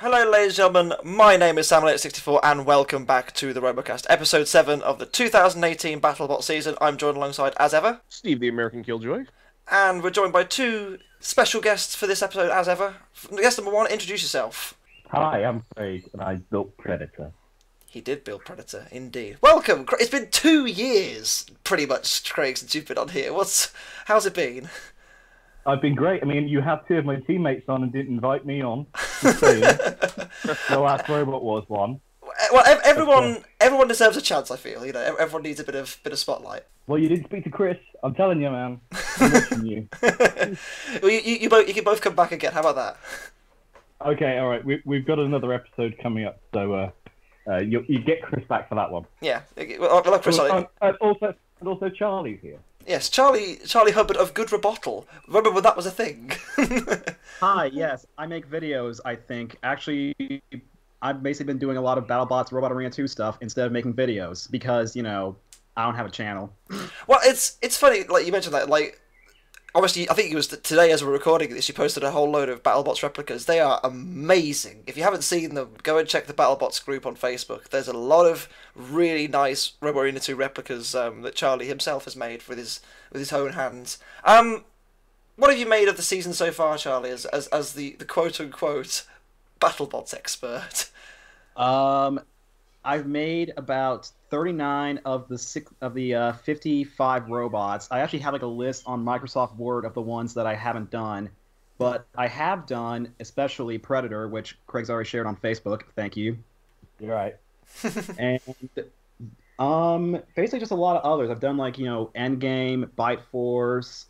Hello, ladies and gentlemen. My name is Sam64, and welcome back to the RoboCast, episode 7 of the 2018 BattleBot season. I'm joined alongside, as ever, Steve, the American Killjoy. and we're joined by two special guests for this episode, as ever. Guest number one, introduce yourself. Hi, I'm Craig, and I built Predator. He did build Predator, indeed. Welcome. It's been 2 years, pretty much, Craig, since you've been on here. How's it been? I've been great. I mean, you had two of my teammates on and didn't invite me on. The last robot was one. Well, everyone deserves a chance. I feel, everyone needs a bit of spotlight. Well, you didn't speak to Chris. I'm telling you, man. I'm watching you. Well, you can both come back again. How about that? Okay, all right. We've got another episode coming up, so you get Chris back for that one. Yeah, well, I like Chris. And also Charlie's here. Yes, Charlie Hubbard of Good Robottal. Remember when that was a thing? Hi, yes, I make videos, I think. Actually, I've basically been doing a lot of BattleBots, Robot Arena 2 stuff instead of making videos because, I don't have a channel. Well, it's funny, like you mentioned that, like, obviously, I think it was today as we're recording this, you posted a whole load of BattleBots replicas. They are amazing. If you haven't seen them, go and check the BattleBots group on Facebook. There's a lot of really nice Robo Arena 2 replicas that Charlie himself has made with his own hands. What have you made of the season so far, Charlie, as the quote-unquote BattleBots expert? I've made about 39 of the 55 robots. I actually have like a list on Microsoft Word of the ones that I haven't done, but I have done especially Predator, which Craig's already shared on Facebook. Thank you. You're right. And basically just a lot of others. I've done like Endgame, Bite Force,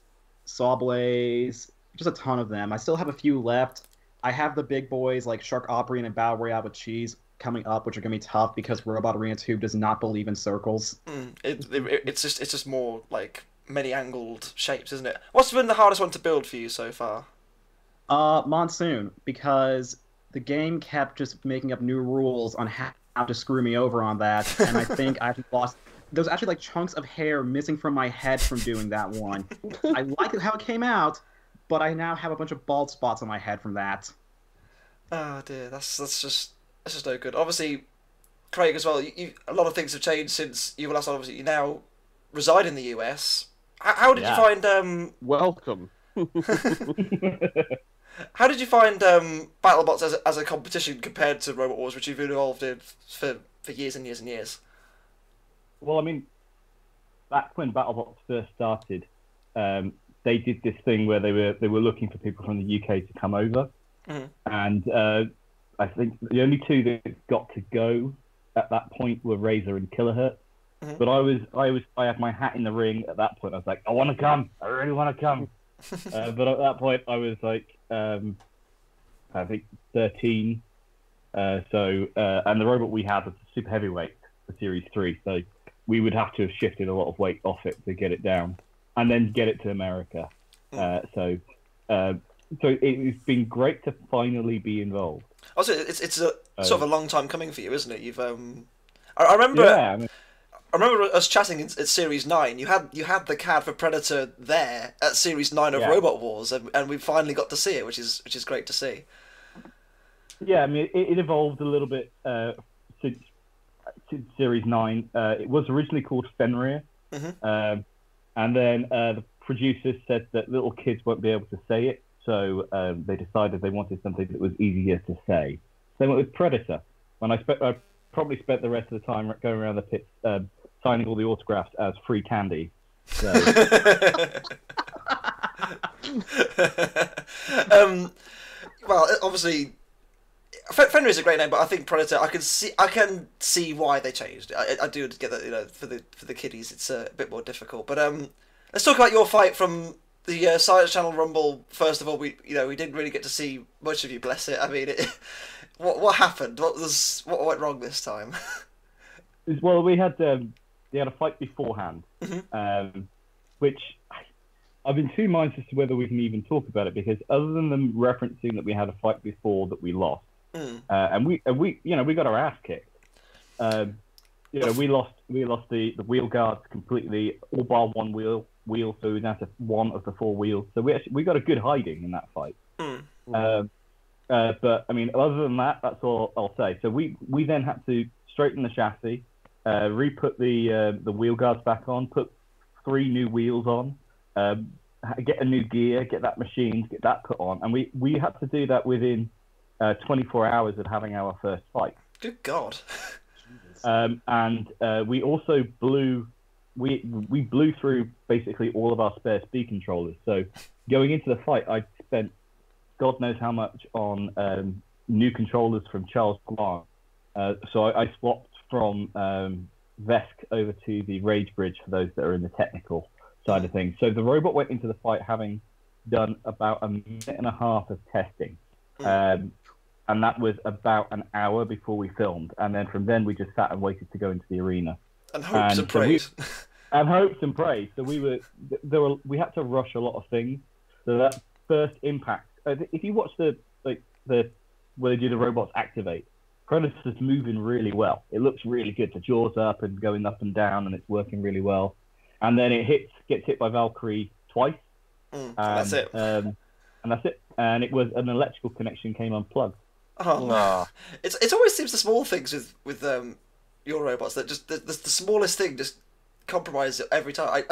SawBlaze, just a ton of them. I still have a few left. I have the big boys like Shark Opry and Battle Royale with Cheese coming up, which are going to be tough because Robot Arena 2 does not believe in circles. It's just more like many angled shapes, isn't it? What's been the hardest one to build for you so far? Monsoon, because the game kept just making up new rules on how to screw me over on that, and I think I actually lost. There was actually like chunks of hair missing from my head from doing that one. I like how it came out, but I now have a bunch of bald spots on my head from that. Oh dear, that's just no good. Obviously, Craig as well. A lot of things have changed since you were last on. Obviously, you now reside in the US. How did you find? Welcome. How did you find BattleBots as a competition compared to Robot Wars, which you've been involved in for years and years and years? Well, I mean, back when BattleBots first started, they did this thing where they were looking for people from the UK to come over, and I think the only two that got to go at that point were Razor and Kilohertz. But I had my hat in the ring at that point. I was like, I want to come. I really want to come. But at that point, I was like, I think 13. And the robot we had was a super heavyweight for Series 3. So we would have to have shifted a lot of weight off it to get it down and then get it to America. So it's been great to finally be involved. Also, it's a sort of a long time coming for you, isn't it? You've I remember. Yeah, I remember us chatting at Series 9. You had the CAD for Predator there at Series 9 of Robot Wars, and we finally got to see it, which is great to see. Yeah, I mean, it evolved a little bit since Series 9. It was originally called Fenrir, and then the producers said that little kids won't be able to say it, so they decided they wanted something that was easier to say. So they went with Predator. When I probably spent the rest of the time going around the pits signing all the autographs as free candy. So. Well, obviously, Fenrir is a great name, but I think Predator. I can see why they changed. I do get that. For the kiddies, it's a bit more difficult. But let's talk about your fight from the Science Channel Rumble. First of all, we didn't really get to see much of you. Bless it. I mean, what happened? What went wrong this time? Well, we had a fight beforehand, which I've been two minds as to whether we can even talk about it, because other than them referencing that we had a fight before that we lost, and we got our ass kicked. We lost the wheel guards completely, all bar one wheel, so we were down to one of the four wheels. So we got a good hiding in that fight. But I mean, other than that, that's all I'll say. So we then had to straighten the chassis, re-put the wheel guards back on, put 3 new wheels on, get a new gear, get that machined, get that put on, and we had to do that within 24 hours of having our first fight. Good God. And we also blew through basically all of our spare speed controllers. So going into the fight, I spent God knows how much on new controllers from Charles Guan. So I swapped from Vesk over to the Rage Bridge for those that are in the technical side of things. So the robot went into the fight having done about 1.5 minutes of testing. And that was about an hour before we filmed. And then from then we just sat and waited to go into the arena. And hopes and praise. And hopes and praise. So we had to rush a lot of things. So that first impact, if you watch the where they do the robots activate, Predator's moving really well. It looks really good. The jaw's up and going up and down, and it's working really well. And then it gets hit by Valkyrie twice. That's it. And that's it. And it was an electrical connection came unplugged. Oh, no. It always seems the small things with your robots that just the smallest thing just compromises it every time.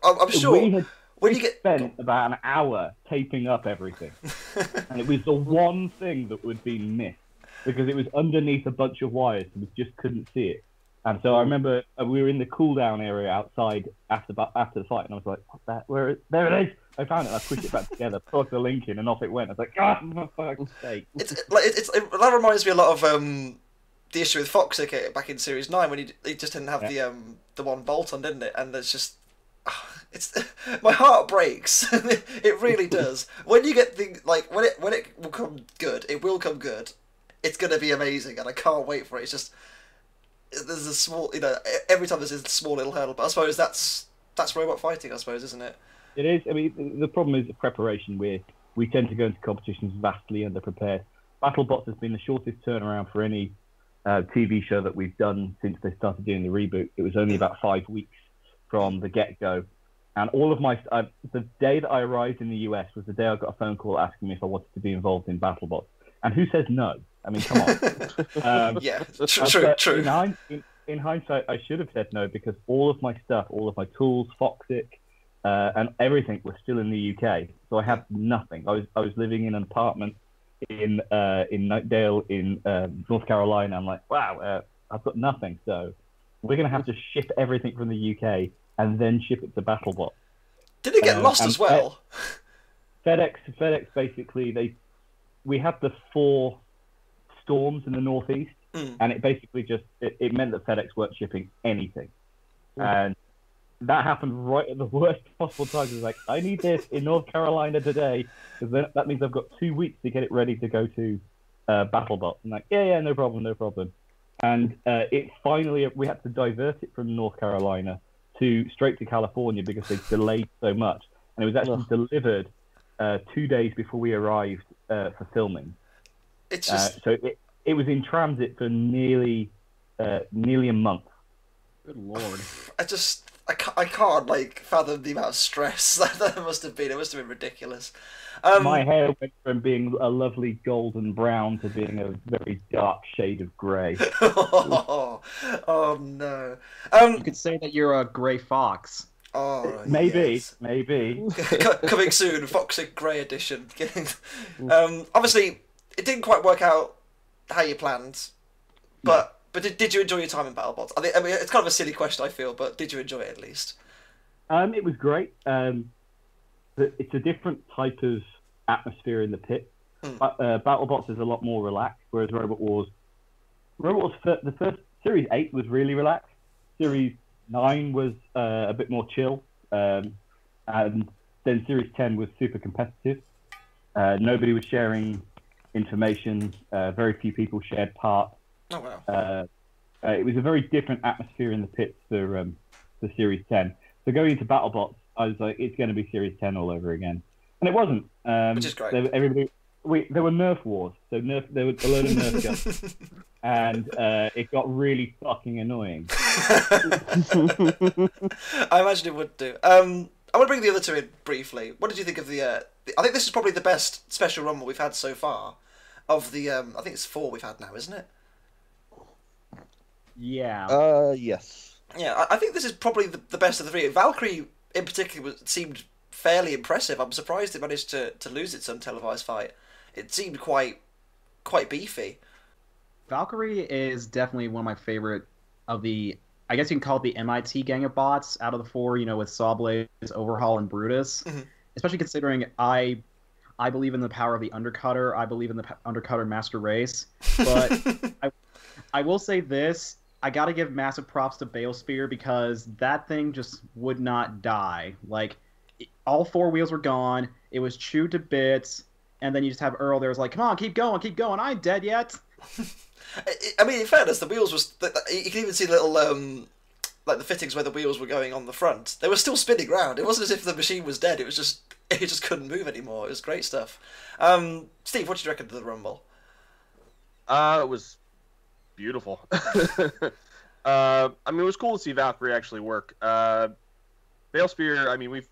I'm sure when you get spent about an hour taping up everything, and it was the one thing that would be missed because it was underneath a bunch of wires and we just couldn't see it. And so I remember we were in the cool down area outside after the fight, and I was like, "What's that? There it is! I found it." And I pushed it back together, plugged the link in, and off it went. I was like, "God, for fuck's sake!" That reminds me a lot of the issue with Foxic back in Series 9 when he just didn't have the one bolt on, didn't it? And it's just my heart breaks. It really does. When you get things like when it will come good, it will come good. It's gonna be amazing, and I can't wait for it. It's just there's a small, every time there's a small little hurdle, but I suppose that's robot fighting, I suppose, isn't it? It is. I mean, the problem is the preparation. We tend to go into competitions vastly underprepared. BattleBots has been the shortest turnaround for any TV show that we've done since they started doing the reboot. It was only about 5 weeks from the get-go. And all of the day that I arrived in the US was the day I got a phone call asking me if I wanted to be involved in BattleBots. And who says no? I mean, come on. Yeah, true. In hindsight, I should have said no because all of my stuff, all of my tools, Foxic, and everything was still in the UK. So I had nothing. I was living in an apartment in Nightdale in North Carolina. I'm like, wow, I've got nothing. So we're going to have to ship everything from the UK and then ship it to BattleBot. Did it get lost as well? FedEx basically, we had the 4 storms in the Northeast, and it basically it meant that FedEx weren't shipping anything. And that happened right at the worst possible time. It was like, I need this in North Carolina today, because that means I've got 2 weeks to get it ready to go to BattleBot. I'm like, yeah, no problem. And it finally, we had to divert it from North Carolina straight to California because they delayed so much. And it was actually delivered 2 days before we arrived for filming. It's just... So it was in transit for nearly a month. Good Lord. I can't fathom the amount of stress that must have been. It must have been ridiculous. My hair went from being a lovely golden brown to being a very dark shade of grey. Oh no. You could say that you're a grey fox. Oh, maybe. Coming soon, Foxic Grey Edition. Obviously, it didn't quite work out how you planned, but did you enjoy your time in BattleBots? I mean, it's kind of a silly question, I feel, but did you enjoy it at least? It was great. It's a different type of atmosphere in the pit. BattleBots is a lot more relaxed, whereas Robot Wars, the first Series 8 was really relaxed. Series 9 was a bit more chill, and then Series 10 was super competitive. Nobody was sharing information. Very few people shared parts. Oh wow! It was a very different atmosphere in the pits for Series 10. So going into BattleBots, I was like, it's going to be Series 10 all over again, and it wasn't. Which is great. There were Nerf wars, so there were a load of Nerf guns, and it got really fucking annoying. I imagine it would do. I want to bring the other two in briefly. What did you think of the? I think this is probably the best special rumble we've had so far. Of the, I think it's 4 we've had now, isn't it? Yeah. Yes. Yeah, I think this is probably the best of the 3. Valkyrie, in particular, seemed fairly impressive. I'm surprised it managed to lose its untelevised fight. It seemed quite beefy. Valkyrie is definitely one of my favorite of the, I guess you can call it the MIT gang of bots out of the 4, with SawBlaze, Overhaul, and Brutus. Mm-hmm. Especially considering I believe in the power of the Undercutter. I believe in the Undercutter Master Race. But I will say this. I got to give massive props to Balesphere because that thing just would not die. Like, all 4 wheels were gone. It was chewed to bits. And then you just have Earl there was like, come on, keep going. I ain't dead yet. I mean, in fairness, the wheels was... You can even see little, like the fittings where the wheels were going on the front. They were still spinning round. It wasn't as if the machine was dead. It just couldn't move anymore. It was great stuff. Steve, what did you reckon of the Rumble? It was beautiful. I mean, it was cool to see Valkyrie actually work. Balesphere, I mean, we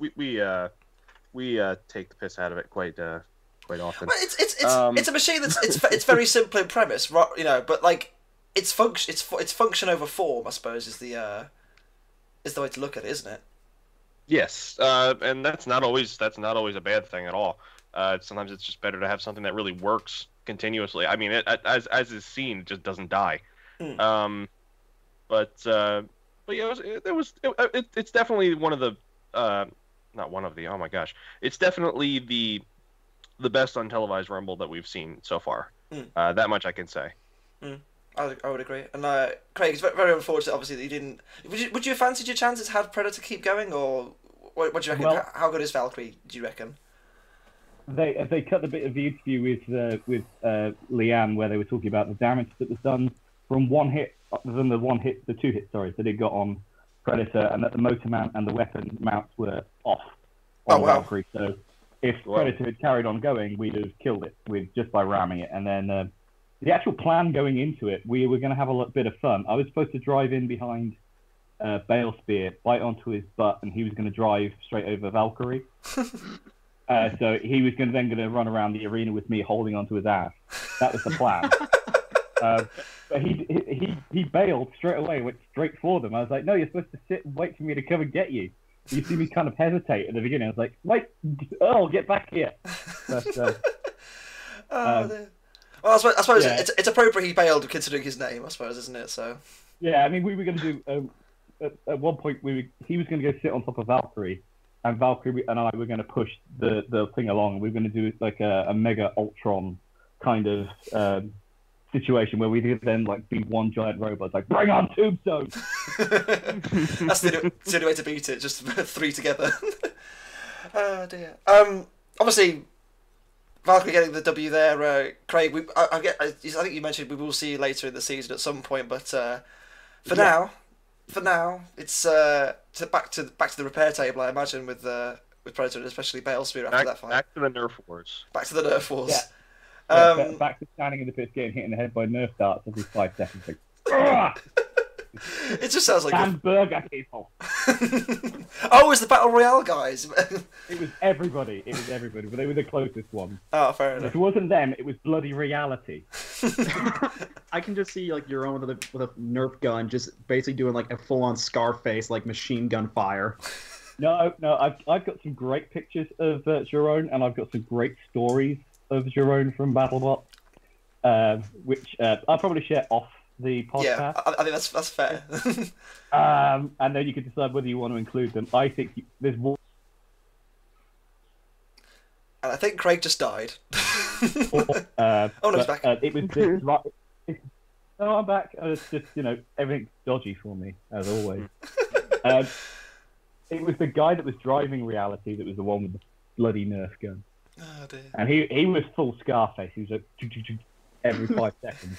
take the piss out of it quite often. Well, it's a machine that's it's very simple in premise, but like it's function over form, I suppose, is the way to look at it, isn't it? Yes, and that's not always a bad thing at all. Sometimes it's just better to have something that really works continuously. I mean, as is seen, it just doesn't die. But yeah, it's definitely one of the not one of the, oh my gosh, it's definitely the best untelevised Rumble that we've seen so far. That much I can say. I would agree. And Craig, it's very unfortunate, obviously, that you didn't... Would you have fancied your chances had Predator keep going, or what do you reckon? Well, how good is Valkyrie, do you reckon? They cut the bit of the interview with Leanne where they were talking about the damage that was done from one hit, other than the 2 hits, that it got on Predator, and that the motor mount and the weapon mounts were off on Valkyrie. So if Predator had carried on going, we'd have killed it just by ramming it. And then the actual plan going into it, we were going to have a bit of fun. I was supposed to drive in behind Balesphere, bite onto his butt, and he was going to drive straight over Valkyrie. So he was going to run around the arena with me holding onto his ass. That was the plan. But he bailed straight away, went straight for them. I was like, no, you're supposed to sit and wait for me to come and get you. You see me kind of hesitate at the beginning. I was like, wait, Earl, get back here. But, well, I suppose yeah. it's appropriate he bailed considering his name, I suppose, isn't it? So. Yeah, I mean, we were going to do at one point he was going to go sit on top of Valkyrie, and Valkyrie and I were going to push the thing along. We were going to do like a Mega Ultron kind of situation where we could then like be one giant robot, like bring on Tombstone. That's the only way to beat it. Just 3 together. Oh dear. Obviously, Valkyrie getting the W there. Craig, I think you mentioned we will see you later in the season at some point, but for now, it's back to the repair table, I imagine, with Predator and especially Balesphere after that fight. Back to the Nerf Wars. Back to the Nerf Wars. Yeah. Back to standing in the pits, getting hit in the head by Nerf darts every 5 seconds. Like, it just sounds like hamburger people. Oh, it was the Battle Royale guys. It was everybody, but they were the closest ones. Oh, fair enough. If it wasn't them, it was bloody reality. I can just see like Jerome with a Nerf gun, just basically doing like a full-on Scarface, like machine gun fire. No, I've got some great pictures of Jerome, and I've got some great stories of Jerome from BattleBots, which I'll probably share off the podcast. Yeah, I think that's fair. And then you can decide whether you want to include them. I think there's one. And I think Craig just died. Oh no, he's back. It was this. No, I'm back. It's just everything's dodgy for me as always. It was the guy that was driving reality that was the one with the bloody Nerf gun. Oh dear. And he was full Scarface. He was like every 5 seconds.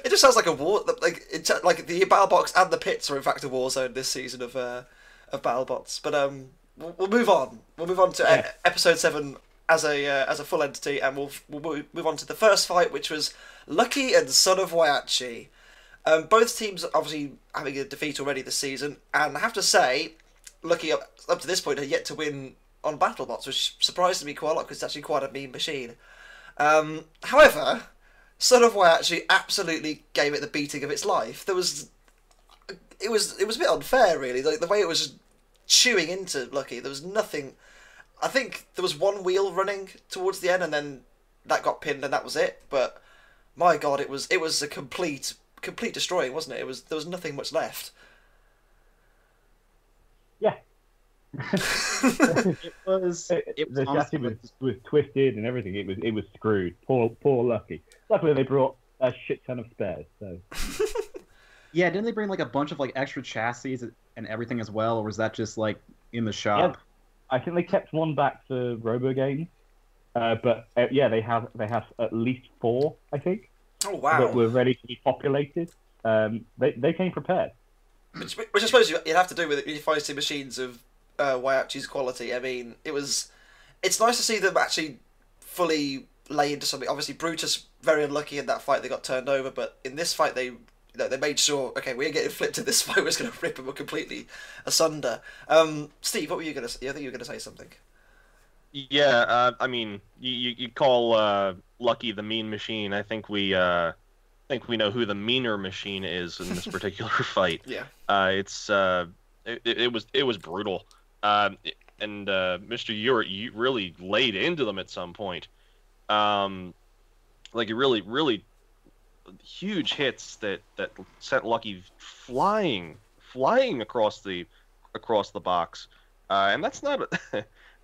It just sounds like a war. Like the BattleBots and the pits are in fact a war zone this season of BattleBots. But we'll move on. We'll move on to episode 7 as a full entity, and we'll move on to the first fight, which was Lucky and Son of Whyachi. Both teams obviously having a defeat already this season, and I have to say, Lucky up to this point had yet to win on BattleBots, which surprised me quite a lot because it's actually quite a mean machine. However, Son of Whyachi absolutely gave it the beating of its life. It was a bit unfair, really. Like the way it was chewing into Lucky, there was nothing. I think there was one wheel running towards the end, and then that got pinned, and that was it. But my God, it was a complete destroying, wasn't it? There was nothing much left. Yeah. It was. The chassis was twisted and everything. It was screwed. Poor Lucky. Luckily, they brought a shit ton of spares. So. Yeah, didn't they bring like a bunch of like extra chassis and everything as well, or was that just like in the shop? Yeah, I think they kept one back for Robo games, but yeah, they have at least 4, I think. Oh wow! That were ready to be populated. They came prepared. Which I suppose you'd have to do with the fighting machines of Whyachi's quality. I mean, it's nice to see them actually fully lay into something. Obviously, Brutus very unlucky in that fight; they got turned over. But in this fight, they made sure. Okay, we're getting flipped in this fight. We're just going to rip them completely asunder. Steve, what were you going to say? I think you were going to say something. Yeah, I mean, you call Lucky the mean machine. I think we know who the meaner machine is in this particular fight. Yeah. It was brutal. And Mr. Ewart, you really laid into them at some point. Like it really huge hits that sent Lucky flying across the box. And that's not.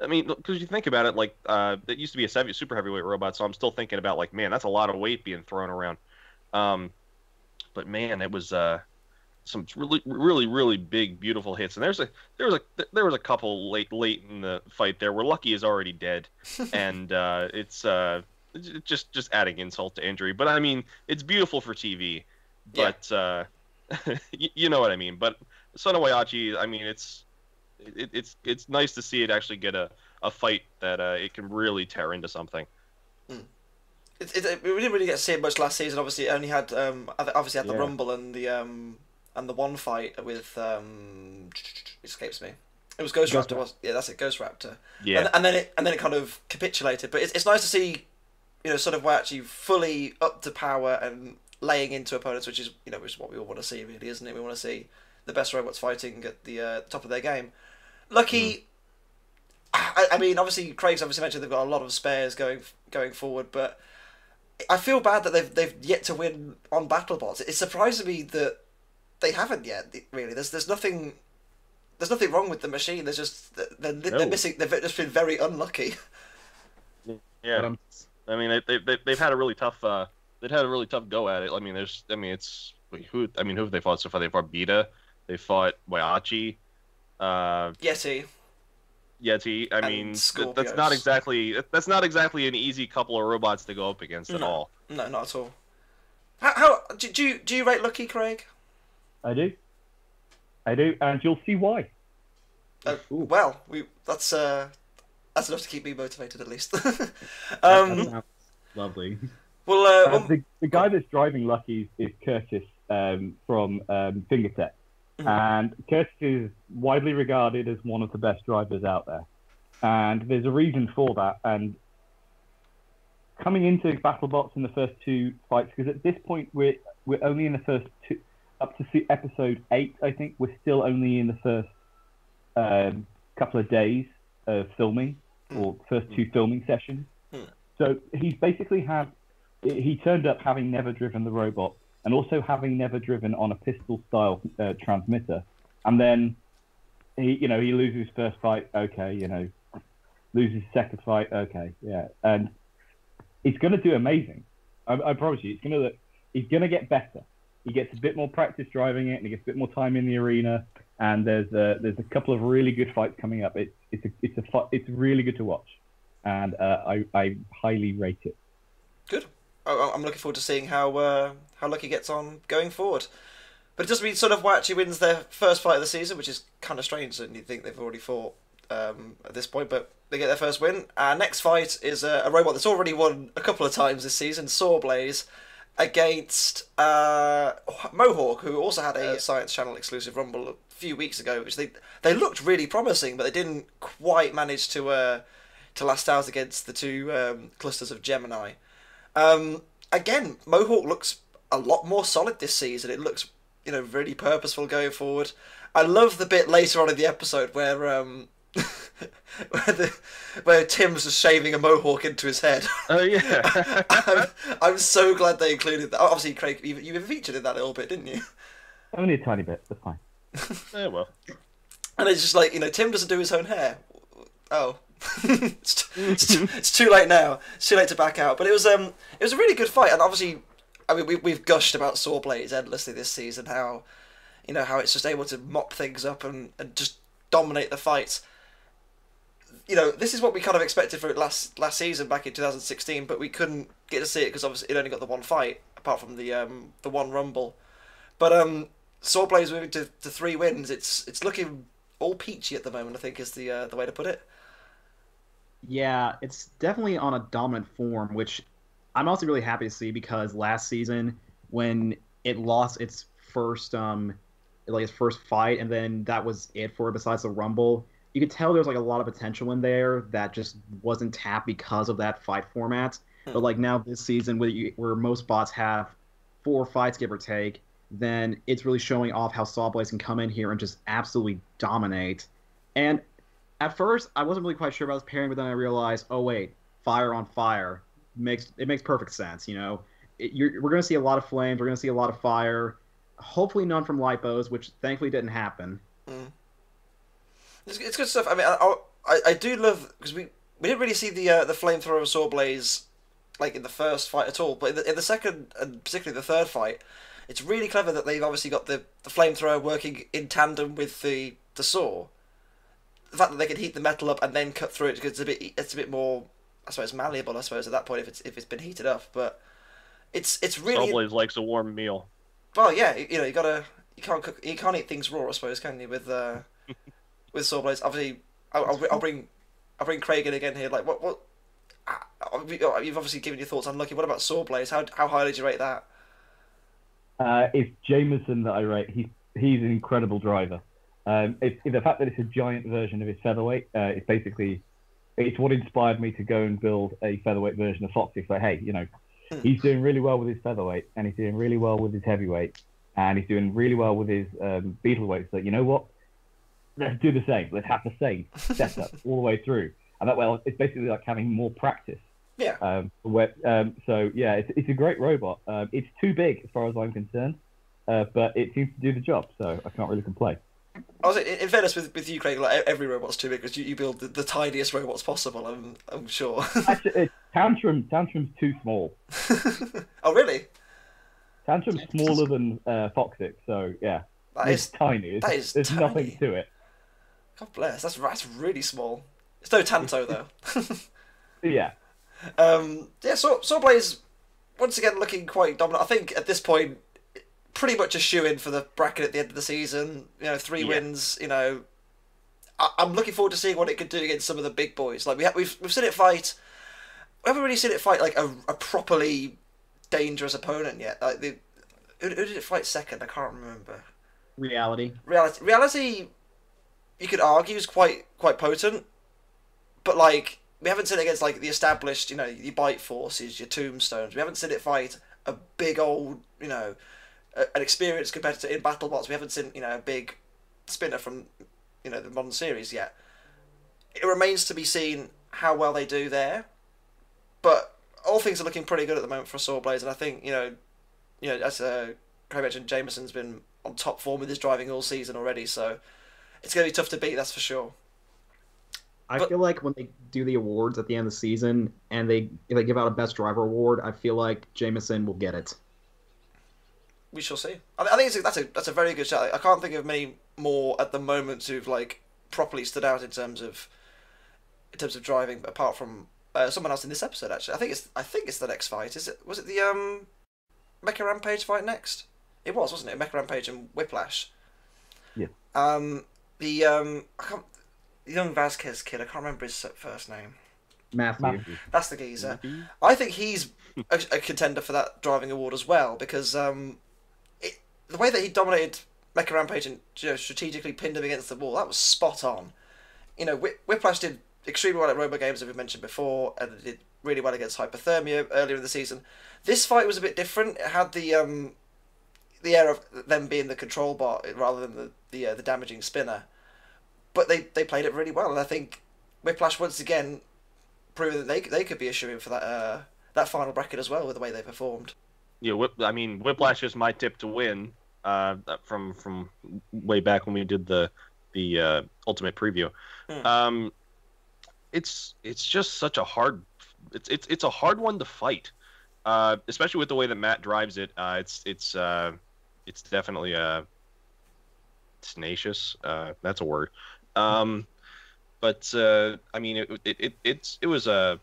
I mean, because you think about it, like it used to be a super heavyweight robot, so I'm still thinking about like, man, that's a lot of weight being thrown around. But man, it was some really big, beautiful hits. And there was a couple late in the fight there where Lucky is already dead, and it's just adding insult to injury. But I mean, it's beautiful for TV. But you know what I mean. But Son of Whyachi, I mean, it's nice to see it actually get a fight that it can really tear into something. We didn't really get to see it much last season. Obviously, it only had the Rumble and the one fight with it escapes me. It was Ghost Raptor. Yeah, that's it, Ghost Raptor. Yeah, and then it kind of capitulated. But it's nice to see, sort of actually fully up to power and laying into opponents, which is what we all want to see, really, isn't it? We want to see the best robots fighting at the top of their game. Lucky. I mean, obviously, Craig's mentioned they've got a lot of spares going forward, but I feel bad that they've yet to win on BattleBots. It surprises me that they haven't yet. Really, there's nothing wrong with the machine. There's just they're missing. They've just been very unlucky. Yeah, I mean they've had a really tough go at it. I mean who have they fought so far? They fought Beta. They fought Whyachi. Yeti. I mean, that's not exactly an easy couple of robots to go up against at all. No, not at all. How do you rate Lucky, Craig? I do, and you'll see why. Well, that's enough to keep me motivated, at least. Lovely. Well, the guy that's driving Lucky is Curtis from Fingertech. And Curtis is widely regarded as one of the best drivers out there. And there's a reason for that. And coming into BattleBots in the first 2 fights, because at this point we're only in the first 2, up to episode 8, I think, we're still only in the first couple of days of filming, or first 2 filming sessions. So he's basically he turned up having never driven the robot, and also having never driven on a pistol-style transmitter. And then he loses his first fight, okay, loses his second fight, okay, yeah. And he's going to do amazing. I promise you, he's going to get better. He gets a bit more practice driving it, and he gets a bit more time in the arena, and there's a couple of really good fights coming up. It's really good to watch, and I highly rate it. Good. I'm looking forward to seeing how Lucky gets on going forward. But it doesn't mean Son of Whyachi wins their first fight of the season, which is kind of strange that you think they've already fought at this point, but they get their first win. Our next fight is a robot that's already won a couple of times this season, SawBlaze. against Mohawk, who also had a Science Channel exclusive Rumble a few weeks ago, which they looked really promising, but they didn't quite manage to last out against the two clusters of Gemini. Again, Mohawk looks a lot more solid this season. It looks, really purposeful going forward. I love the bit later on in the episode where where Tim's just shaving a mohawk into his head. Oh yeah. I'm so glad they included that. Obviously, Craig, you featured in that a little bit, didn't you? Only a tiny bit. That's fine. Oh well. And it's just like, Tim doesn't do his own hair. Oh. it's too late now. It's too late to back out. But it was a really good fight, and obviously, I mean, we've gushed about SawBlaze endlessly this season. How it's just able to mop things up and just dominate the fights. This is what we kind of expected for it last season back in 2016, but we couldn't get to see it because obviously it only got the one fight apart from the one Rumble. But SawBlaze moving to 3 wins. It's looking all peachy at the moment, I think is the way to put it. Yeah, it's definitely on a dominant form, which I'm also really happy to see because last season when it lost its first fight and then that was it for it besides the Rumble, you could tell there was a lot of potential in there that just wasn't tapped because of that fight format. But now this season where most bots have 4 fights give or take, then it's really showing off how SawBlaze can come in here and just absolutely dominate. And at first, I wasn't really quite sure about this pairing, but then I realized, oh wait, fire on fire makes perfect sense. We're going to see a lot of flames, we're going to see a lot of fire. Hopefully none from lipos, which thankfully didn't happen. It's good stuff. I mean, I do love because we didn't really see the flamethrower of SawBlaze in the first fight at all, but in the second and particularly the third fight, it's really clever that they've obviously got the flamethrower working in tandem with the saw. The fact that they can heat the metal up and then cut through it because it's a bit more, I suppose, malleable. I suppose at that point if it's been heated up, but it's really SawBlaze likes a warm meal. Well, yeah, you can't eat things raw, I suppose, can you? With SawBlaze, obviously, I'll bring Craig in again here. What you've obviously given your thoughts on Lucky. What about SawBlaze? How high did you rate that? It's Jameson that I rate. He's an incredible driver. It's the fact that it's a giant version of his featherweight. It's what inspired me to go and build a featherweight version of Foxy. So hey, he's doing really well with his featherweight, and he's doing really well with his heavyweight, and he's doing really well with his beetleweight. So you know what? Let's do the same. Let's have the same setup all the way through, and that way it's basically like having more practice. Yeah. So yeah, it's a great robot. It's too big as far as I'm concerned, but it seems to do the job. So I can't really complain. I was in fairness with you, Craig. Every robot's too big because you build the tiniest robots possible. I'm sure. Actually, Tantrum's too small. Oh really? Tantrum's smaller than Foxic, so yeah, it's tiny. There's tiny. Nothing to it. God bless. That's really small. It's no Tanto though. Yeah. SawBlaze once again looking quite dominant. I think at this point, pretty much a shoe-in for the bracket at the end of the season. 3 wins. I'm looking forward to seeing what it could do against some of the big boys. We've seen it fight. We haven't really seen it fight a properly dangerous opponent yet. Who did it fight second? I can't remember. Reality, you could argue is quite potent, but we haven't seen it against the established, your Bite Forces, your Tombstones. We haven't seen it fight a big old, an experienced competitor in BattleBots. We haven't seen, a big spinner from, the modern series yet. It remains to be seen how well they do there, but all things are looking pretty good at the moment for SawBlaze, and I think, as Craig mentioned, Jameson's been on top form with his driving all season already, so it's going to be tough to beat, that's for sure. I feel like when they do the awards at the end of the season and if they give out a best driver award, I feel like Jameson will get it. We shall see. I think that's a very good shout. I can't think of many more at the moment who've properly stood out in terms of driving, apart from someone else in this episode. Actually, I think it's the next fight. Was it the Mecha Rampage fight next? It was, wasn't it? Mecha Rampage and Whiplash. Yeah. The young Vasquez kid. I can't remember his first name. Matthew. That's the geezer. I think he's a contender for that driving award as well, because the way that he dominated Mecha Rampage and strategically pinned him against the wall, that was spot on. Whiplash did extremely well at Robo Games, as we mentioned before, and did really well against Hypothermia earlier in the season. This fight was a bit different. It had the air of them being the control bot rather than the damaging spinner. But they played it really well, and I think Whiplash once again proving that they could be a shoo-in for that final bracket as well with the way they performed. Yeah, Whiplash is my tip to win. From way back when we did the ultimate preview. It's just such a hard. It's a hard one to fight, especially with the way that Matt drives it. It's definitely tenacious. That's a word. But I mean, it was a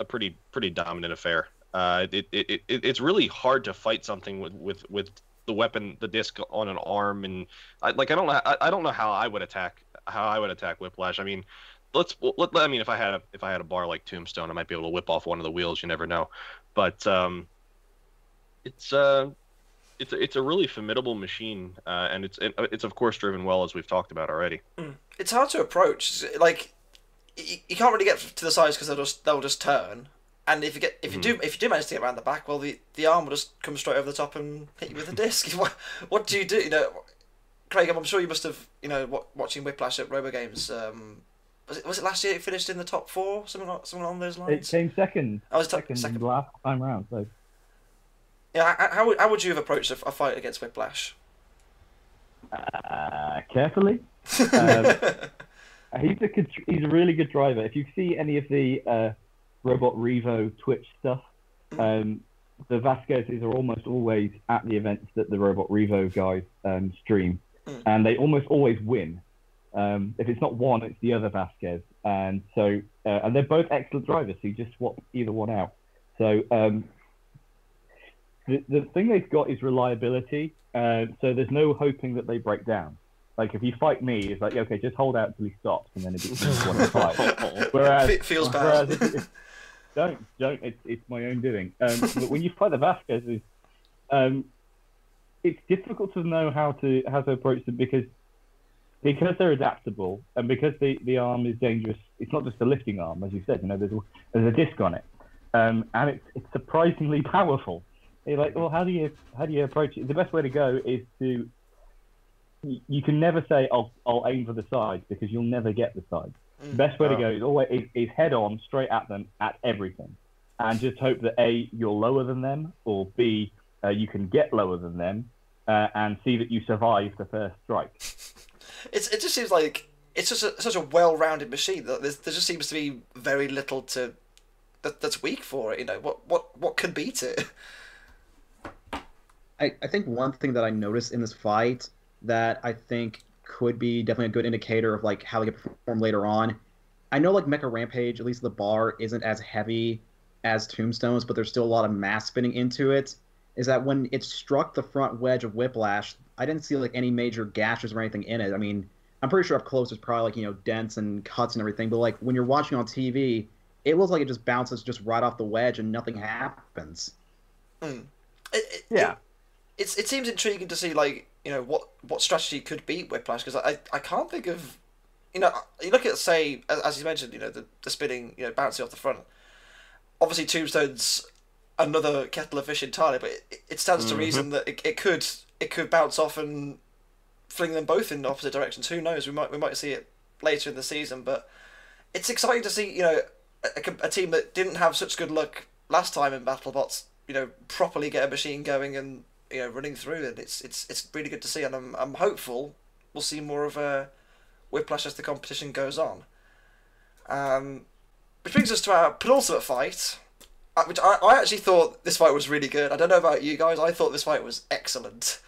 pretty dominant affair. It's really hard to fight something with the weapon, the disc on an arm, and I don't know how I would attack Whiplash. I mean, if I had a bar like Tombstone, I might be able to whip off one of the wheels. You never know, but it's a really formidable machine, and it's of course driven well, as we've talked about already. It's hard to approach. Like you can't really get to the sides because they'll just turn. And if you do manage to get around the back, well, the arm will just come straight over the top and hit you with a disc. What do you do? Craig, I'm sure you must have watching Whiplash at Robo Games. Was it last year? It finished in the top 4, something along those lines. It came second. I was second last time round. So yeah, how would you have approached a fight against Whiplash? Carefully. He's a really good driver. If you see any of the Robot Revo Twitch stuff, the Vasquezes are almost always at the events that the Robot Revo guys stream, and they almost always win. If it's not one, it's the other Vasquez, and so and they're both excellent drivers. So you just swap either one out. So the thing they've got is reliability. So there's no hoping that they break down. Like if you fight me, it's like okay, just hold out until he stops, and then it becomes 1-5. Whereas feels bad. Don't. It's my own doing. But when you fight the Vasquezes, it's difficult to know how to approach them because they're adaptable and because the arm is dangerous. It's not just a lifting arm, as you said. There's a disc on it, and it's surprisingly powerful. You're like, well, how do you approach it? The best way to go is to. You can never say I'll aim for the sides because you'll never get the sides. The best way to go is head on straight at them at everything, and just hope that A, you're lower than them, or B, you can get lower than them, and see that you survive the first strike. It just seems like it's just such a well-rounded machine that there just seems to be very little that's weak for it. What can beat it? I think one thing that I noticed in this fight that I think could be definitely a good indicator of like how they get perform later on. I know like Mecha Rampage, at least the bar isn't as heavy as Tombstone's, but there's still a lot of mass spinning into it. Is that when it struck the front wedge of Whiplash, I didn't see like any major gashes or anything in it. I mean, I'm pretty sure up close there's probably like dents and cuts and everything, but like when you're watching on TV, it looks like it just bounces just right off the wedge and nothing happens. It seems intriguing to see like what strategy could beat Whiplash because I can't think of you look at say as you mentioned the spinning bouncing off the front. Obviously Tombstone's another kettle of fish entirely, but it stands to reason that it could bounce off and fling them both in opposite directions. Who knows? We might see it later in the season, but it's exciting to see a team that didn't have such good luck last time in BattleBots properly get a machine going and running through it. It's really good to see, and I'm hopeful we'll see more of Whiplash as the competition goes on. Which brings us to our penultimate fight, which I actually thought this fight was really good. I don't know about you guys, I thought this fight was excellent.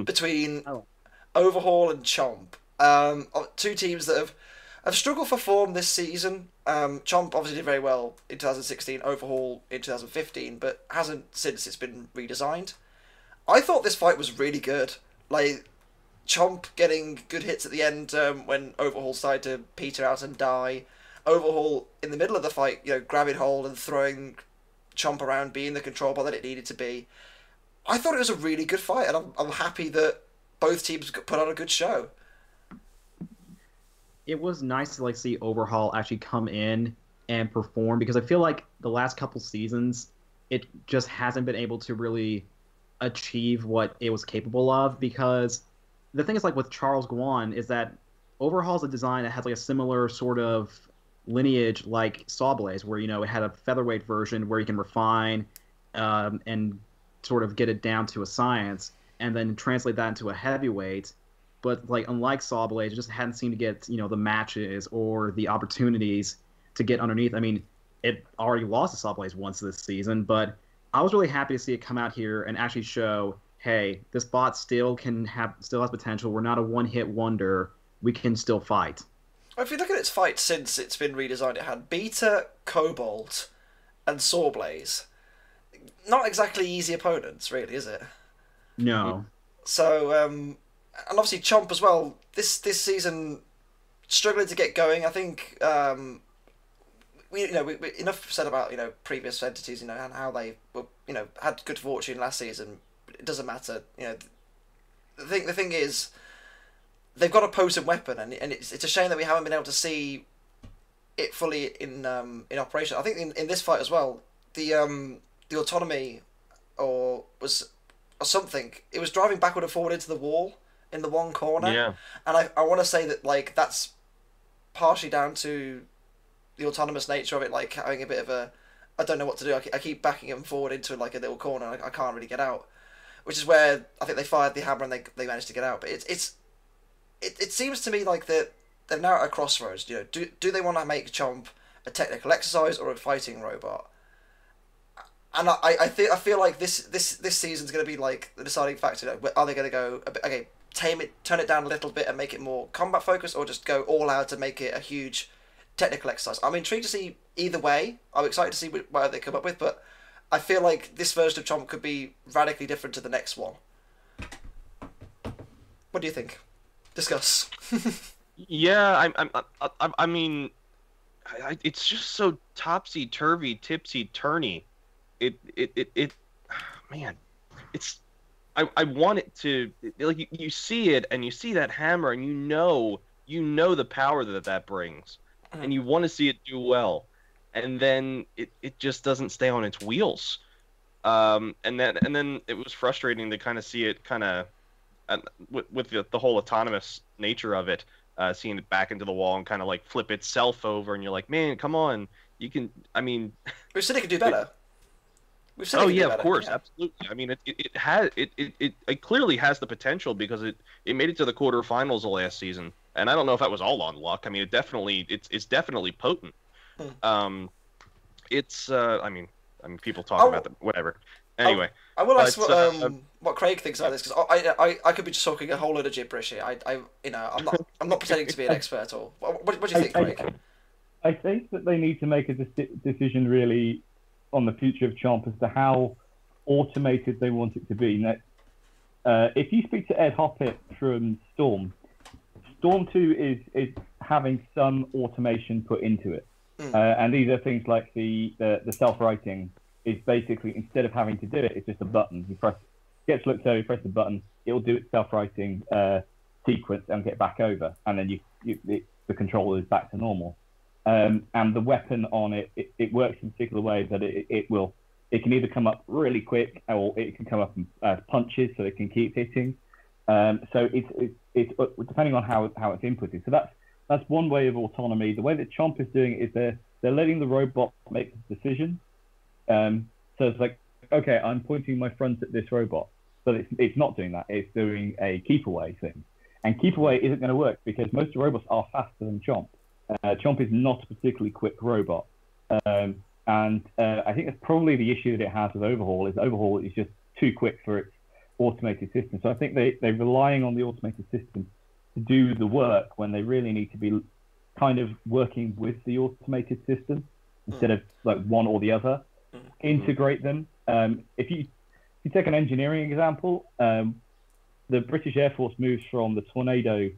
Between Overhaul and Chomp. Two teams that have struggled for form this season. Chomp obviously did very well in 2016, Overhaul in 2015, but hasn't since it's been redesigned. I thought this fight was really good. Like, Chomp getting good hits at the end when Overhaul started to peter out and die. Overhaul in the middle of the fight, grabbing hold and throwing Chomp around, being the control ball that it needed to be. I thought it was a really good fight, and I'm happy that both teams put on a good show. It was nice to see Overhaul actually come in and perform, because I feel like the last couple seasons it just hasn't been able to really achieve what it was capable of. Because the thing is, with Charles Guan, is that Overhaul's a design that has a similar sort of lineage like SawBlaze, where it had a featherweight version where you can refine and sort of get it down to a science, and then translate that into a heavyweight. But unlike SawBlaze, it just hadn't seemed to get the matches or the opportunities to get underneath. I mean, it already lost to SawBlaze once this season, but I was really happy to see it come out here and actually show, hey, this bot still has potential. We're not a one-hit wonder. We can still fight. If you look at its fight since it's been redesigned, it had Beta, Cobalt, and SawBlaze. Not exactly easy opponents, really, is it? No. So, and obviously Chomp as well. This season, struggling to get going. I think we enough said about previous entities, and how they were had good fortune last season. It doesn't matter. The thing is, they've got a potent weapon, and it's a shame that we haven't been able to see it fully in operation. I think in this fight as well, the autonomy was something. It was driving backward and forward into the wall in the one corner. Yeah. And I want to say that that's partially down to the autonomous nature of it, having a bit of a, I don't know what to do. I keep backing him forward into a little corner. I can't really get out, which is where I think they fired the hammer and they managed to get out. But it seems to me like they're now at a crossroads. Do they want to make Chomp a technical exercise or a fighting robot? And I feel like this season's going to be the deciding factor. Are they going to go okay, tame it, turn it down a little bit, and make it more combat focused, or just go all out to make it a huge technical exercise? I'm intrigued to see either way. I'm excited to see what they come up with, but I feel like this version of Chomp could be radically different to the next one. What do you think? Discuss. Yeah, I mean, it's just so topsy-turvy, tipsy-turny. Man, it's, I want it to, you see it, and you see that hammer, and you know the power that brings, and you want to see it do well, and then it just doesn't stay on its wheels, and then it was frustrating to kind of see it with the whole autonomous nature of it, seeing it back into the wall and kind of flip itself over, and you're like, man, come on, you can. I mean, we said it could do better. Oh yeah, of course, yeah. Absolutely. I mean, it clearly has the potential, because it made it to the quarterfinals of last season, and I don't know if that was all on luck. I mean, it's definitely potent. It's I mean people talk about them, whatever. Anyway, I will ask what Craig thinks about this, because I could be just talking a whole load of gibberish here. I'm not pretending to be an expert at all. What do you think, Craig? I think that they need to make a decision really on the future of Chomp as to how automated they want it to be. Next, if you speak to Ed Hoppett from Storm 2 is having some automation put into it, and these are things like the self-writing is basically, instead of having to do it, it's just a button. You press, gets looked over, you press the button, it'll do its self-writing sequence and get back over, and then the controller is back to normal. And the weapon on it works in a particular way that it can either come up really quick, or it can come up as punches, so it can keep hitting. So it's depending on how it's inputted. So that's one way of autonomy. The way that Chomp is doing it is they're letting the robot make the decision. So it's like, okay, I'm pointing my front at this robot, but it's not doing that. It's doing a keep away thing, and keep away isn't going to work because most robots are faster than Chomp. Chomp is not a particularly quick robot, and I think that's probably the issue that it has with Overhaul. Is Overhaul is just too quick for its automated system. So I think they're relying on the automated system to do the work when they really need to be kind of working with the automated system instead of one or the other. Integrate them. If you take an engineering example, the British Air Force moves from the Tornado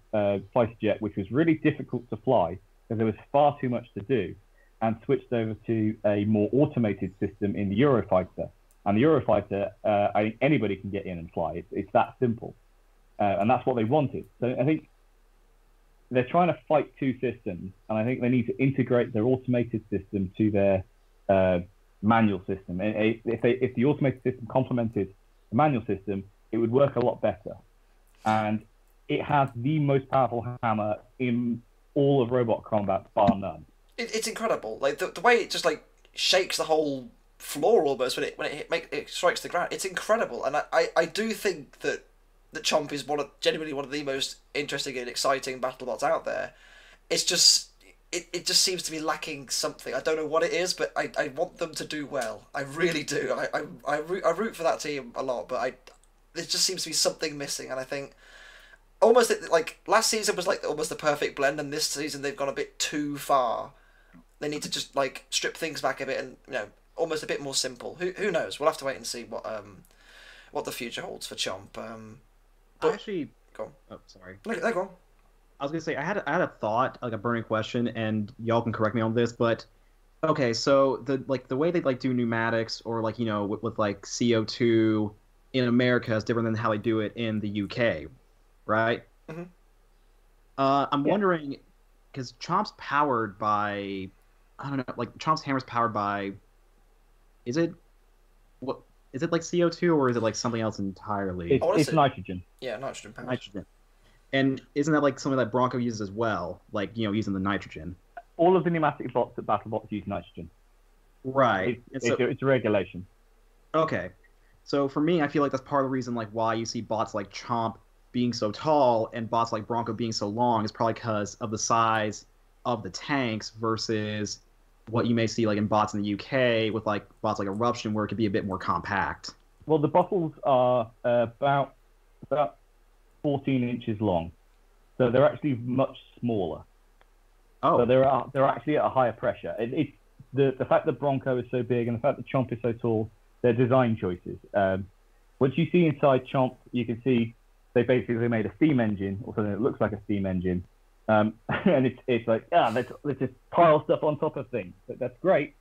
fighter jet, which was really difficult to fly, because there was far too much to do, and switched over to a more automated system in the Eurofighter. And the Eurofighter, I think anybody can get in and fly. It's that simple. And that's what they wanted. So I think they're trying to fight two systems, and I think they need to integrate their automated system to their manual system. And if the automated system complemented the manual system, it would work a lot better. And it has the most powerful hammer in all of robot combat, bar none. It's incredible. Like the way it just like shakes the whole floor almost when it strikes the ground. It's incredible, and I do think that Chomp is genuinely one of the most interesting and exciting BattleBots out there. It's just it just seems to be lacking something. I don't know what it is, but I want them to do well. I really do. I root for that team a lot, but there just seems to be something missing, and I think almost like last season was like almost the perfect blend, and this season they've gone a bit too far. They need to just like strip things back a bit and almost a bit more simple. Who knows? We'll have to wait and see what the future holds for Chomp. I actually go on. Oh, sorry. No, go on. I was gonna say I had a thought, like a burning question, and y'all can correct me on this, but okay, so the way they like do pneumatics or like with like CO2 in America is different than how they do it in the UK, right? Mm-hmm. I'm wondering because Chomp's powered by I don't know, like Chomp's hammer's powered by is it like CO2 or is it like something else entirely? It's nitrogen. Yeah, nitrogen powered. Nitrogen. And isn't that like something that Bronco uses as well? Like, using the nitrogen. All of the pneumatic bots at BattleBots use nitrogen. Right. It's a regulation. Okay. So for me, I feel like that's part of the reason like why you see bots like Chomp being so tall and bots like Bronco being so long is probably because of the size of the tanks versus what you may see like in bots in the UK with like bots like Eruption where it could be a bit more compact. Well, the bottles are about 14 inches long, so they're actually much smaller. Oh, so they're actually at a higher pressure. It's the fact that Bronco is so big and the fact that Chomp is so tall. They're design choices. What you see inside Chomp, you can see they basically made a steam engine or something that looks like a steam engine, and it's like let's just pile stuff on top of things. That's great,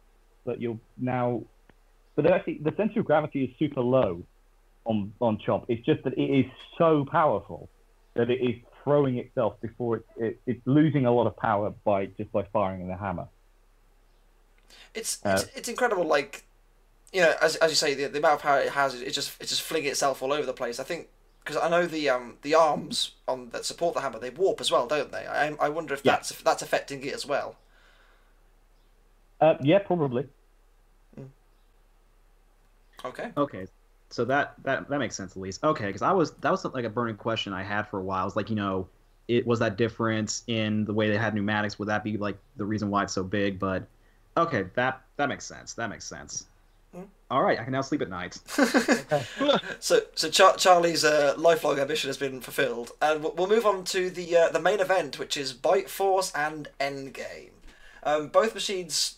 but but actually the center of gravity is super low on Chomp. It's just that it is so powerful that it is throwing itself before it's losing a lot of power by firing the hammer. It's incredible. Like as you say, the amount of power it has, it's just flinging itself all over the place. I think because I know the arms that support the hammer, they warp as well, don't they? I wonder if that's affecting it as well. Yeah, probably. Okay. So that makes sense at least. Okay, because that was like a burning question I had for a while. It's like it was that difference in the way they had pneumatics. Would that be like the reason why it's so big? But okay, that makes sense. That makes sense. All right, I can now sleep at night. So Charlie's lifelong ambition has been fulfilled, and we'll move on to the main event, which is Bite Force and Endgame. Both machines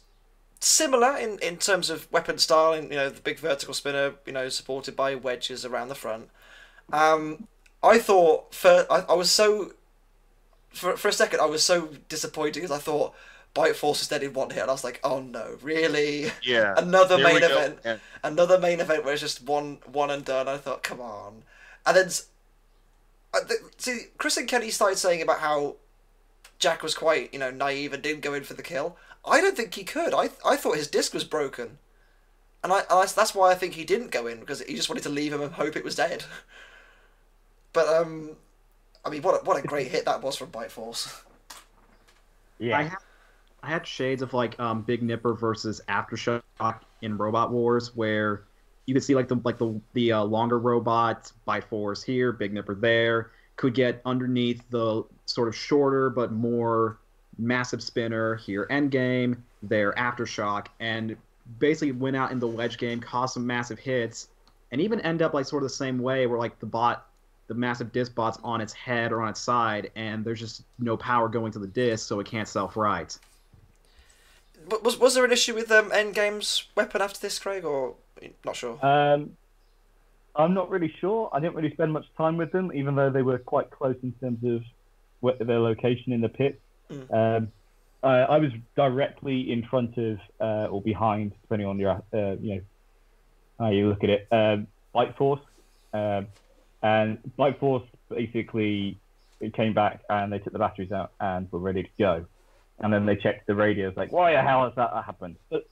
similar in terms of weapon style, and the big vertical spinner, supported by wedges around the front. I thought I was so for a second I was so disappointed because I thought Bite Force was dead in one hit, and I was like, oh no, really? Yeah. Another There main we go. event. Yeah. Another main event where it's just one and done. I thought, come on. And then see, Chris and Kenny started saying about how Jack was quite, naive and didn't go in for the kill. I don't think he could. I thought his disc was broken. And that's why I think he didn't go in, because he just wanted to leave him and hope it was dead. But I mean, what a great hit that was from Bite Force. Yeah. I had shades of like Big Nipper versus Aftershock in Robot Wars, where you could see like the longer robot Bite Force here, Big Nipper there, could get underneath the sort of shorter but more massive spinner here, Endgame, there, Aftershock, and basically went out in the wedge game, caused some massive hits, and even end up like sort of the same way where like the massive disc bot's on its head or on its side, and there's just no power going to the disc, so it can't self-right. But was there an issue with Endgame's weapon after this, Craig, or not sure? I'm not really sure. I didn't really spend much time with them, even though they were quite close in terms of their location in the pit. I was directly in front of or behind, depending on your how you look at it, Bite Force, and Bite Force basically it came back and they took the batteries out and were ready to go, and then they checked the radios like, why the hell has that happened? But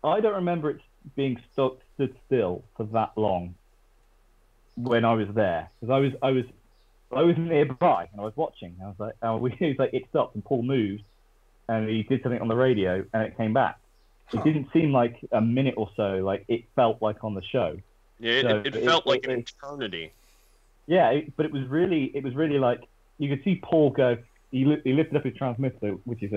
I don't remember it being stood still for that long when I was there, because I was nearby and I was watching. I was like, he was like, it stopped and Paul moved and he did something on the radio and it came back. It didn't seem like a minute or so. Like it felt like on the show. Yeah, So it felt like an eternity. Yeah, but it was really like you could see Paul go. He lifted up his transmitter, which is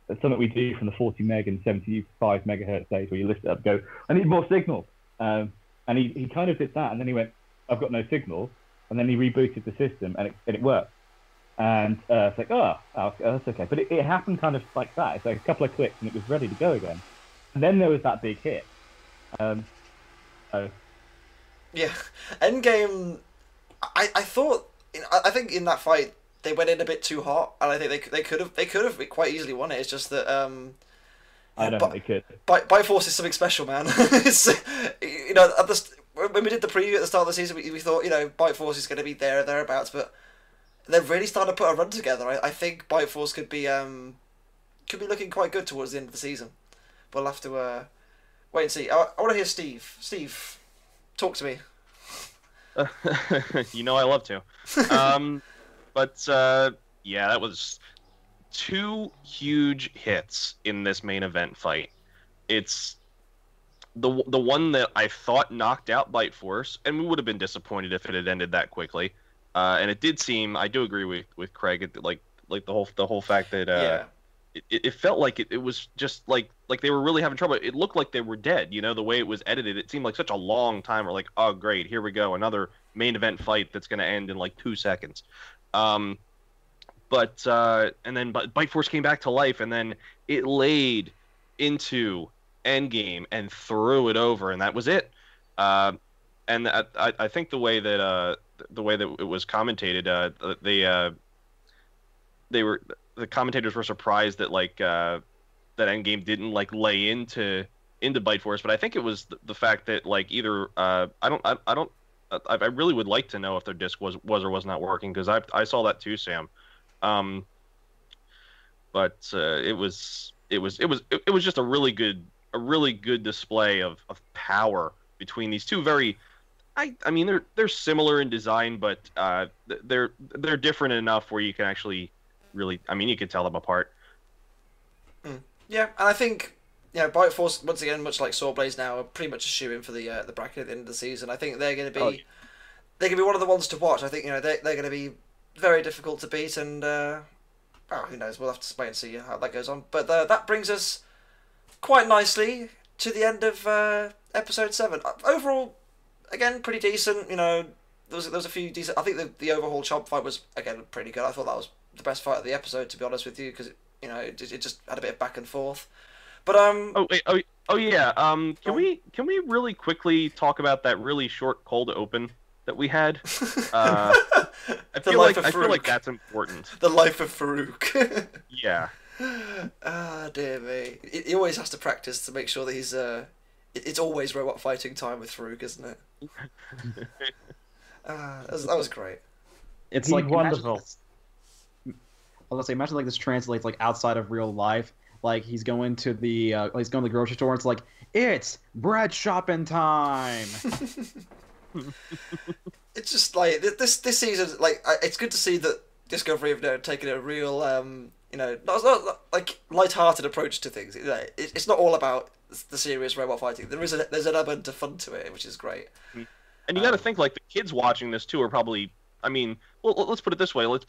something we do from the 40 meg and 75 megahertz days, where you lift it up, go, I need more signal. And he kind of did that, and then he went, I've got no signal, and then he rebooted the system, and it worked. And it's like, oh, that's okay. But it happened kind of like that. It's like a couple of clicks, and it was ready to go again. And then there was that big hit. Yeah, Endgame. I thought. I think in that fight they went in a bit too hot, and I think they could have quite easily won it. It's just that I don't think they could. Bite Force is something special, man. It's, when we did the preview at the start of the season, we thought Bite Force is going to be there or thereabouts, but they've really started to put a run together. I think Bite Force could be looking quite good towards the end of the season. We'll have to wait and see. I want to hear Steve. Steve, talk to me. I love to. But yeah, that was 2 huge hits in this main event fight. It's the one that I thought knocked out Bite Force, and we would have been disappointed if it had ended that quickly. And it did seem, I do agree with Craig, like the whole fact that it felt like it was just like they were really having trouble. It looked like they were dead. The way it was edited, it seemed like such a long time. We're like, oh great, here we go, another main event fight that's going to end in like 2 seconds. And then Bite Force came back to life, and then it laid into Endgame and threw it over, and that was it. And I think the way that it was commentated, the commentators were surprised that that Endgame didn't lay into Bite Force, but I think it was the fact that either I really would like to know if their disc was or was not working, because I saw that too, Sam. But it was just a really good display of power between these two very. I mean they're similar in design, but they're different enough where you can actually really, you could tell them apart. Yeah, and I think Bite Force, once again, much like SawBlaze now, are pretty much a shoe-in for the bracket at the end of the season. I think they're going to be they're going to be one of the ones to watch. I think they're going to be very difficult to beat, and who knows? We'll have to wait and see how that goes on. But that brings us quite nicely to the end of episode 7. Overall, again, pretty decent. There was a few decent. I think the overhaul Chomp fight was again pretty good. I thought that was the best fight of the episode, to be honest with you, because it just had a bit of back and forth. But can we really quickly talk about that really short cold open that we had? I feel like that's important. The life of Farouk. Yeah. Dear me. He always has to practice to make sure that he's it's always robot fighting time with Farouk, isn't it? That was great. It's wonderful. Imagine this translates outside of real life. He's going to the grocery store, and it's it's bread shopping time. It's just this season. It's good to see that Discovery have taken a real not light-hearted approach to things. It's not all about the serious robot fighting. There's an element of fun to it, which is great. And you got to think the kids watching this too are probably. Let's put it this way. Let's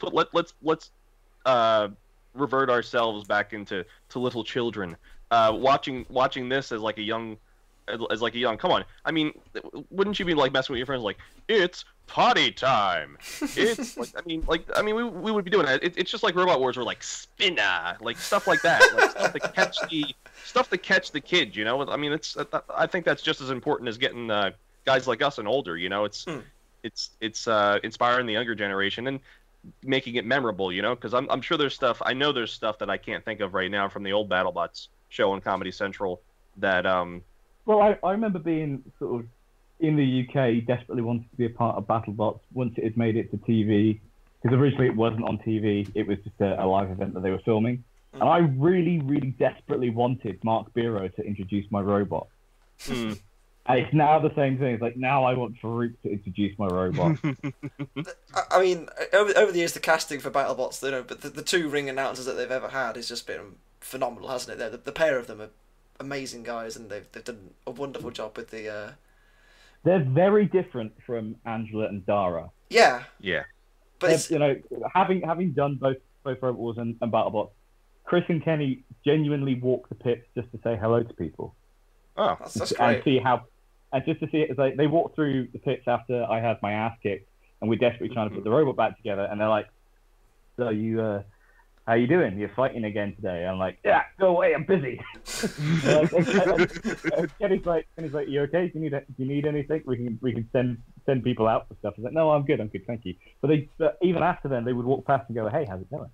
revert ourselves back into little children, watching this as a young. Come on. Wouldn't you be messing with your friends it's potty time? It's we would be doing that. It's just like Robot Wars, where spinner, stuff like that, stuff to catch the kid. I think that's just as important as getting guys like us and older. It's inspiring the younger generation. And making it memorable, you know, because I'm sure there's stuff, I know there's stuff that I can't think of right now from the old BattleBots show on Comedy Central that Well, I remember being sort of in the UK, desperately wanted to be a part of BattleBots once it had made it to TV, because originally it wasn't on TV, it was just a live event that they were filming. And I really, really desperately wanted Mark Biro to introduce my robot. And it's now the same thing. It's like, now I want Farouk to introduce my robot. I mean, over the years, the casting for BattleBots, you know, but the two ring announcers that they've ever had has just been phenomenal, hasn't it? The pair of them are amazing guys, and they've done a wonderful job with the. They're very different from Angela and Dara. Yeah. Yeah. But you know, having done both Robot Wars and BattleBots, Chris and Kenny genuinely walk the pits just to say hello to people. Oh, that's great. And see how, and just to see it, it's like they walk through the pits after I had my ass kicked, and we're desperately trying to put the robot back together, and they're like, "So you, how you doing? You're fighting again today?" I'm like, "Yeah, go away, I'm busy." Kenny's like, "You okay? Do you need anything? We can send people out for stuff." I was like, "No, I'm good, thank you." But even after then, they would walk past and go, "Hey, how's it going?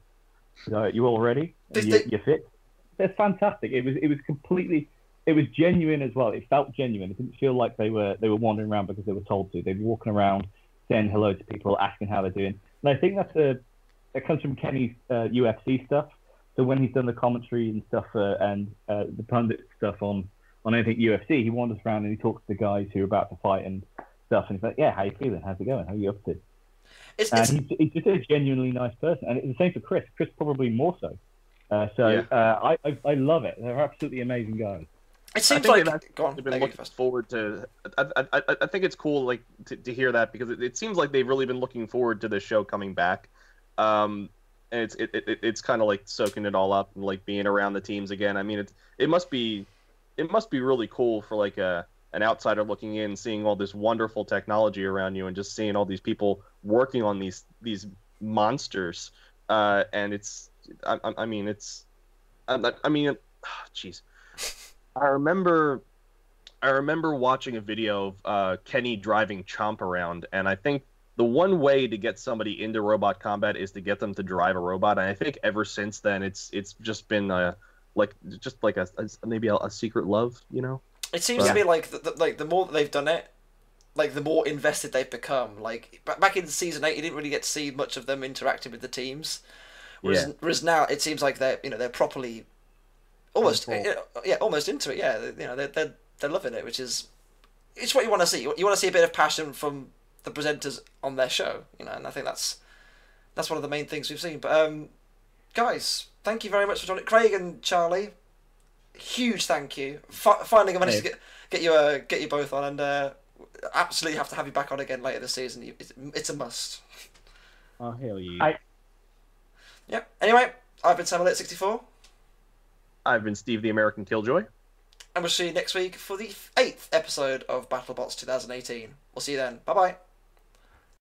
So, you all ready? You fit?" That's fantastic. It was completely. It was genuine as well. It felt genuine. It didn't feel like they were wandering around because they were told to. They'd be walking around, saying hello to people, asking how they're doing. And I think that comes from Kenny's UFC stuff. So when he's done the commentary and stuff and the pundit stuff on anything UFC, he wanders around and he talks to the guys who are about to fight and stuff. And he's like, "Yeah, how you feeling? How's it going? How are you up to?" He's just a genuinely nice person. And it's the same for Chris. Chris probably more so. I love it. They're absolutely amazing guys. It seems like go on. They've been looking forward to. I think it's cool, like to hear that, because it seems like they've really been looking forward to the show coming back. And it's kind of like soaking it all up and like being around the teams again. I mean, it must be really cool for like an outsider looking in, seeing all this wonderful technology around you, and just seeing all these people working on these monsters. And jeez. I remember watching a video of Kenny driving Chomp around, and I think the one way to get somebody into robot combat is to get them to drive a robot. And I think ever since then, it's just been maybe a secret love, you know. It seems to me like the more that they've done it, like the more invested they've become. Like back in season 8, you didn't really get to see much of them interacting with the teams, whereas now it seems like they're properly. Almost into it. Yeah, they're loving it, which is it's what you want to see. You want to see a bit of passion from the presenters on their show, you know, and I think that's one of the main things we've seen. But guys, thank you very much for joining, Craig and Charlie. Huge thank you. Finally, I managed to get you both on, and absolutely have to have you back on again later this season. It's a must. Oh hell yeah! Yeah. Anyway, I've been SamAlert64. I've been Steve the American Killjoy. And we'll see you next week for the 8th episode of BattleBots 2018. We'll see you then. Bye-bye.